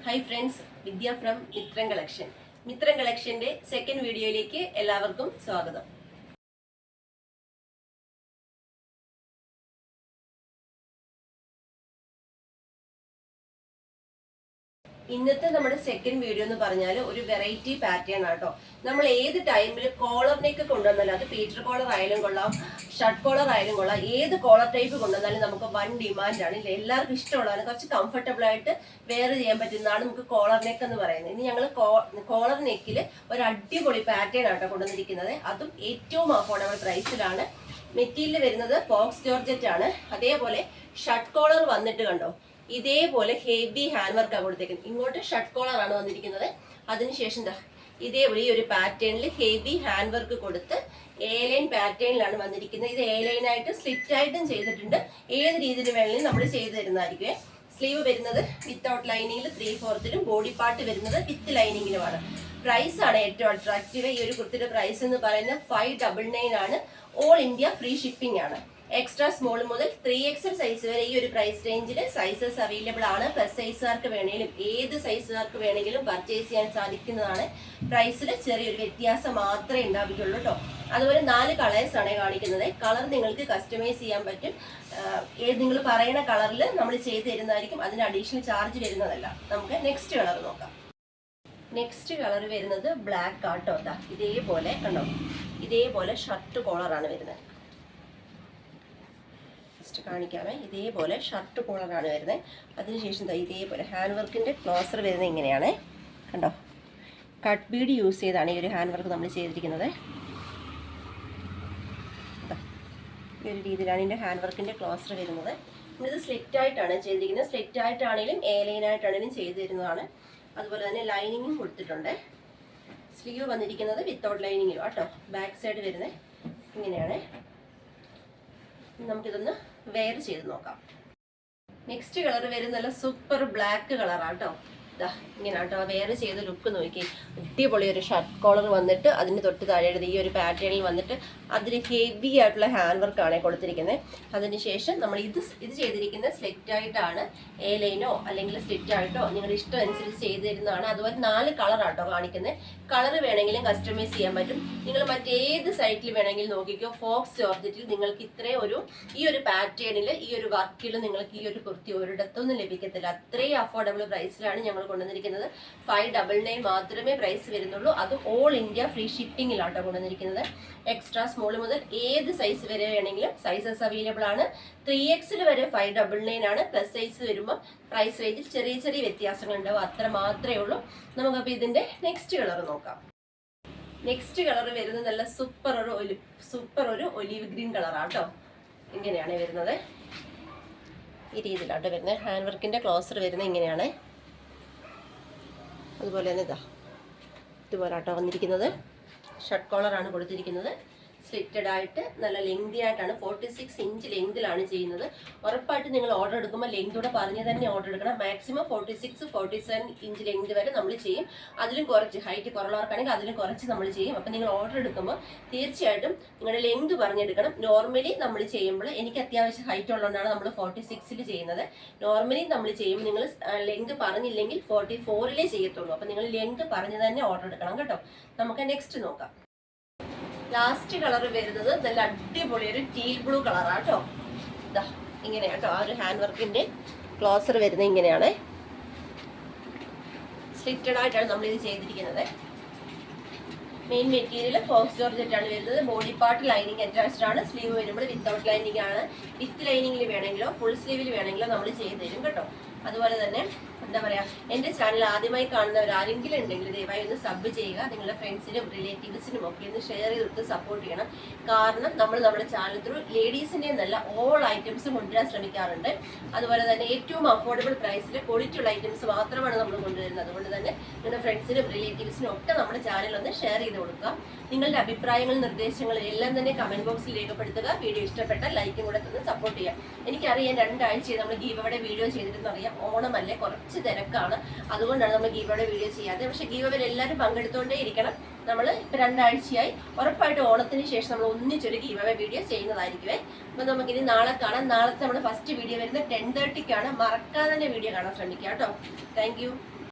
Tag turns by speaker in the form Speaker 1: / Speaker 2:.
Speaker 1: Hi friends, Vidya from Mitran Collection. Mitran Collection second video like എല്ലാവർക്കും സ്വാഗതം. ഇന്നത്തെ നമ്മുടെ സെക്കൻഡ് വീഡിയോ എന്ന് പറഞ്ഞാൽ ഒരു വെറൈറ്റി പാറ്റേൺ ആട്ടോ. നമ്മൾ ഏത് ടൈമിൽ കോളർ നെക്ക് കൊണ്ടുവന്നാലും അത് പീറ്റർ കോളർ ആയാലും കൊള്ളാം, ഷർട്ട് കോളർ ആയാലും കൊള്ളാം, ഏത് കോളർ ടൈപ്പ് കൊണ്ടുവന്നാലും നമുക്ക് വൺ ഡിമാൻഡാണ്. ഇല്ല, എല്ലാവർക്കും ഇഷ്ടമുള്ളതാണ്, കുറച്ച് കംഫർട്ടബിൾ ആയിട്ട് വെയർ ചെയ്യാൻ പറ്റുന്നതാണ് നമുക്ക് കോളർ നെക്ക് എന്ന് പറയുന്നത്. ഇനി ഞങ്ങൾ കോളർ നെക്കിൽ ഒരു അടിപൊളി പാറ്റേൺ ആട്ടോ കൊണ്ടുവന്നിരിക്കുന്നത്. അതും ഏറ്റവും അഫോർഡബിൾ പ്രൈസിലാണ്. മെറ്റീരിയൽ വരുന്നത് ഫോക്സ് ജോർജറ്റ് ആണ്. അതേപോലെ ഷർട്ട് കോളർ വന്നിട്ട് കണ്ടോ, ഇതേപോലെ ഹെവി ഹാൻഡ് വർക്കാണ് കൊടുത്തേക്കുന്നത്. ഇങ്ങോട്ട് ഷർട്ട് കോളർ ആണ് വന്നിരിക്കുന്നത്. അതിനുശേഷം ഇതേപോലെ ഈ ഒരു പാറ്റേണിൽ ഹെവി ഹാൻഡ് വർക്ക് കൊടുത്ത് എ ലൈൻ പാറ്റേണിലാണ് വന്നിരിക്കുന്നത്. ഇത് എ ലൈൻ ആയിട്ട് സ്ലിറ്റ് ആയിട്ടും ചെയ്തിട്ടുണ്ട്. ഏത് രീതിയിൽ വേണമെങ്കിലും നമ്മൾ ചെയ്തു തരുന്നതായിരിക്കും. സ്ലീവ് വരുന്നത് വിത്തൗട്ട് ലൈനിങ്ങിൽ 3/4 ബോഡി പാർട്ട് വരുന്നത് വിത്ത് ലൈനിങ്ങിലുമാണ്. പ്രൈസ് ആണ് ഏറ്റവും അട്രാക്റ്റീവ്. ഈ ഒരു കുർത്തിയുടെ പ്രൈസ് എന്ന് പറയുന്നത് 599 ആണ്. ഓൾ ഇന്ത്യ ഫ്രീ ഷിപ്പിംഗ് ആണ്. എക്സ്ട്രാ സ്മോൾ മുതൽ 3XL സൈസ് വരെ ഈ ഒരു പ്രൈസ് റേഞ്ചിൽ സൈസസ് അവൈലബിൾ ആണ്. പ്ലസ് സൈസുകാർക്ക് വേണമെങ്കിലും ഏത് സൈസുകാർക്ക് വേണമെങ്കിലും പർച്ചേസ് ചെയ്യാൻ സാധിക്കുന്നതാണ്. പ്രൈസിൽ ചെറിയൊരു വ്യത്യാസം മാത്രമേ ഉണ്ടാവുകയുള്ളൂ കേട്ടോ. അതുപോലെ 4 കളേഴ്സ് ആണ് കാണിക്കുന്നത്. കളർ നിങ്ങൾക്ക് കസ്റ്റമൈസ് ചെയ്യാൻ പറ്റും. നിങ്ങൾ പറയുന്ന കളറിൽ നമ്മൾ ചെയ്ത് തരുന്നതായിരിക്കും. അതിന് അഡീഷണൽ ചാർജ് വരുന്നതല്ല. നമുക്ക് നെക്സ്റ്റ് കളർ നോക്കാം. നെക്സ്റ്റ് കളർ വരുന്നത് ബ്ലാക്ക് ആട്ടോ. ഇതേപോലെ കണ്ടോ, ഇതേപോലെ ഷർട്ട് കോളറാണ് വരുന്നത്. കാണിക്കാമേ, ഇതേപോലെ ഷർട്ട് കോളറാണ് വരുന്നത്. അതിനുശേഷം ഇതേപോലെ ഹാൻഡ് വർക്കിൻ്റെ ക്ലോസർ വരുന്നത് ഇങ്ങനെയാണ് കണ്ടോ. കട്ട് ബീഡ് യൂസ് ചെയ്താണ് ഈ ഒരു ഹാൻഡ് വർക്ക് നമ്മൾ ചെയ്തിരിക്കുന്നത്. ഈ ഒരു രീതിയിലാണ് ഇതിൻ്റെ ഹാൻഡ് വർക്കിൻ്റെ ക്ലോസർ വരുന്നത്. ഇത് സ്ലിറ്റ് ആയിട്ടാണ് ചെയ്തിരിക്കുന്നത്. സ്ലിറ്റ് ആയിട്ടാണെങ്കിലും എ ലൈൻ ആയിട്ടാണെങ്കിലും ചെയ്തു തരുന്നതാണ്. അതുപോലെ തന്നെ ലൈനിങ്ങും കൊടുത്തിട്ടുണ്ട്. സ്ലീവ് വന്നിരിക്കുന്നത് വിത്തൗട്ട് ലൈനിങ്ങും കേട്ടോ. ബാക്ക് സൈഡ് വരുന്നത് ഇങ്ങനെയാണ്. നമുക്കിതൊന്ന് വെയർ ചെയ്ത് നോക്കാം. നെക്സ്റ്റ് കളർ വരുന്ന നല്ല സൂപ്പർ ബ്ലാക്ക് കളറാട്ടോ. ഇങ്ങനെ കേട്ടോ വെയർ ചെയ്ത ലുക്ക് നോക്കി. അടിപൊളി ഒരു ഷർട്ട് കോളർ വന്നിട്ട് അതിന് തൊട്ട് താഴെയുടെ ഈ ഒരു പാറ്റേണിൽ വന്നിട്ട് അതിന് ഹെവി ആയിട്ടുള്ള ഹാൻഡ് വർക്കാണ് കൊടുത്തിരിക്കുന്നത്. അതിനുശേഷം നമ്മൾ ഇത് ചെയ്തിരിക്കുന്നത് സ്ലിറ്റ് ആയിട്ടാണ്. എ ലൈനോ അല്ലെങ്കിൽ സ്ലിറ്റ് ആയിട്ടോ നിങ്ങളുടെ ഇഷ്ടം അനുസരിച്ച് ചെയ്ത് തരുന്നതാണ്. അതുപോലെ 4 കളറാട്ടോ കാണിക്കുന്നത്. കളർ വേണമെങ്കിലും കസ്റ്റമൈസ് ചെയ്യാൻ പറ്റും. നിങ്ങൾ മറ്റേത് സൈറ്റിൽ വേണമെങ്കിലും നോക്കിക്കോ. ഫോക്സ് ജോർജറ്റിൽ നിങ്ങൾക്ക് ഈ ഒരു പാറ്റേണിൽ ഈ ഒരു വർക്കിൽ നിങ്ങൾക്ക് ഈ ഒരു കുർത്തി ഒരിടത്തൊന്നും ലഭിക്കത്തില്ല. അത്രയും അഫോർഡബിൾ പ്രൈസിലാണ് ഞങ്ങൾ കൊണ്ടുവന്നിരിക്കുന്നത്. 599 മാത്രമേ പ്രൈസ് വരുന്നുള്ളൂ. അത് ഓൾ ഇന്ത്യ ഫ്രീ ഷിപ്പിംഗിലാട്ടോ കൊണ്ടുവന്നിരിക്കുന്നത്. എക്സ്ട്രാ സ്മോൾ മുതൽ ഏത് സൈസ് വരെ വേണമെങ്കിലും സൈസസ് അവൈലബിൾ ആണ്. 3XL വരെ 599 ആണ്. പ്ലസ് സൈസ് വരുമ്പോൾ പ്രൈസ് റേഞ്ചിൽ ചെറിയ ചെറിയ വ്യത്യാസങ്ങൾ ഉണ്ടാവും. അത്ര മാത്രമേ ഉള്ളൂ. നമുക്കപ്പോൾ ഇതിന്റെ നെക്സ്റ്റ് കളർ നോക്കാം. നെക്സ്റ്റ് കളർ വരുന്നത് നല്ല സൂപ്പർ ഒരു ഒലിവ് ഗ്രീൻ കളറാട്ടോ. ഇങ്ങനെയാണ് വരുന്നത്. ഈ രീതിയിലാട്ടോ വരുന്നത്. ഹാൻഡ് വർക്കിന്റെ ക്ലോസർ വരുന്നത് ഇങ്ങനെയാണ്. അതുപോലെ തന്നെ ഇതുപോലെ ആട്ടോ വന്നിരിക്കുന്നത്. ഷർട്ട് കോളറാണ് കൊടുത്തിരിക്കുന്നത്. സ്ലിറ്റഡ് ആയിട്ട് നല്ല ലെങ്തി ആയിട്ടാണ്. 46 ഇഞ്ച് ലെങ്തിലാണ് ചെയ്യുന്നത്. ഉറപ്പായിട്ട് നിങ്ങൾ ഓർഡർ എടുക്കുമ്പോൾ ലെങ്തോടെ പറഞ്ഞ് തന്നെ ഓർഡർ എടുക്കണം. മാക്സിമം 46-47 ഇഞ്ച് ലെങ്ത് വരെ നമ്മൾ ചെയ്യും. അതിലും കുറച്ച് ഹൈറ്റ് കുറവുള്ളവർക്കാണെങ്കിൽ അതിലും കുറച്ച് നമ്മൾ ചെയ്യും. അപ്പം നിങ്ങൾ ഓർഡർ എടുക്കുമ്പോൾ തീർച്ചയായിട്ടും നിങ്ങളുടെ ലെങ്ത് പറഞ്ഞെടുക്കണം. നോർമലി നമ്മൾ ചെയ്യുമ്പോൾ എനിക്ക് അത്യാവശ്യം ഹൈറ്റ് ഉള്ളതുകൊണ്ടാണ് നമ്മൾ 46-ൽ ചെയ്യുന്നത്. നോർമലി നമ്മൾ ചെയ്യുമ്പോൾ നിങ്ങൾ ലെങ്ത് പറഞ്ഞില്ലെങ്കിൽ 44-ലേ ചെയ്യത്തുള്ളൂ. അപ്പം നിങ്ങൾ ലെങ്ത് പറഞ്ഞ് തന്നെ ഓർഡർ എടുക്കണം കേട്ടോ. നമുക്ക് നെക്സ്റ്റ് നോക്കാം. ലാസ്റ്റ് കളർ വരുന്നത് നല്ല അടിപൊളി ഒരു ടീൽ ബ്ലൂ കളറാട്ടോ. ഇങ്ങനെയാട്ടോ ആ ഒരു ഹാൻഡ് വർക്കിന്റെ ക്ലോസർ വരുന്നത് ഇങ്ങനെയാണ്. സ്ലിറ്റഡ് ആയിട്ടാണ് നമ്മൾ ഇത് ചെയ്തിരിക്കുന്നത്. മെയിൻ മെറ്റീരിയൽ ഫോക്സ് ജോർജറ്റ് ആണ് വരുന്നത്. ബോഡി പാർട്ട് ലൈനിങ് അറ്റാച്ച്ഡ് ആണ്. സ്ലീവ് വരുമ്പോൾ വിത്തൗട്ട് ലൈനിങ് ആണ്. വിത്ത് ലൈനിങ്ങിൽ വേണമെങ്കിലോ ഫുൾ സ്ലീവിൽ വേണമെങ്കിലോ നമ്മൾ ചെയ്ത് തരും കേട്ടോ. അതുപോലെ തന്നെ എന്താ പറയുക, എൻ്റെ ചാനൽ ആദ്യമായി കാണുന്നവർ ആരെങ്കിലും ഉണ്ടെങ്കിൽ ദയവായി ഒന്ന് സബ് ചെയ്യുക. നിങ്ങളുടെ ഫ്രണ്ട്സിനും റിലേറ്റീവ്സിനും ഒക്കെ ഒന്ന് ഷെയർ ചെയ്തിട്ട് സപ്പോർട്ട് ചെയ്യണം. കാരണം നമ്മുടെ ചാനൽ ത്രൂ ലേഡീസിൻ്റെ നല്ല ഓൾ ഐറ്റംസ് കൊണ്ടുവരാൻ ശ്രമിക്കാറുണ്ട്. അതുപോലെ തന്നെ ഏറ്റവും അഫോർഡബിൾ പ്രൈസിൽ ക്വാളിറ്റി ഉള്ള ഐറ്റംസ് മാത്രമാണ് നമ്മൾ കൊണ്ടുവരുന്നത്. അതുകൊണ്ട് തന്നെ നിങ്ങളുടെ ഫ്രണ്ട്സിനും റിലേറ്റീവ്സിനും ഒക്കെ നമ്മുടെ ചാനൽ ഒന്ന് ഷെയർ ചെയ്ത് കൊടുക്കുക. നിങ്ങളുടെ അഭിപ്രായങ്ങളും നിർദ്ദേശങ്ങളും എല്ലാം തന്നെ കമന്റ് ബോക്സിൽ രേഖപ്പെടുത്തുക. വീഡിയോ ഇഷ്ടപ്പെട്ടാൽ ലൈക്കും കൂടെ തന്ന് സപ്പോർട്ട് ചെയ്യാം. എനിക്കറിയാം 2 ആഴ്ചയായി നമ്മൾ ഗീവ് അവയുടെ വീഡിയോ ചെയ്തിട്ടെന്നറിയാം. ഓണമല്ലേ, കുറച്ച് തിരക്കാണ്. അതുകൊണ്ടാണ് നമ്മൾ ഗീവ് അവയുടെ വീഡിയോ ചെയ്യാതെ. പക്ഷേ ഗീവ് അവയിൽ എല്ലാവരും പങ്കെടുത്തുകൊണ്ടേ ഇരിക്കണം. നമ്മൾ ഇപ്പോൾ 2 ആഴ്ചയായി. ഉറപ്പായിട്ട് ഓണത്തിന് ശേഷം നമ്മൾ ഒന്നിച്ചൊരു ഗീവ് അവേ വീഡിയോ ചെയ്യുന്നതായിരിക്കുമേ. അപ്പം നമുക്കിനി നാളെ കാണാം. നാളത്തെ നമ്മുടെ ഫസ്റ്റ് വീഡിയോ വരുന്നത് 10:30-ക്കാണ്. മറക്കാതെ തന്നെ വീഡിയോ കാണാൻ ശ്രമിക്കുക കേട്ടോ. Thank you.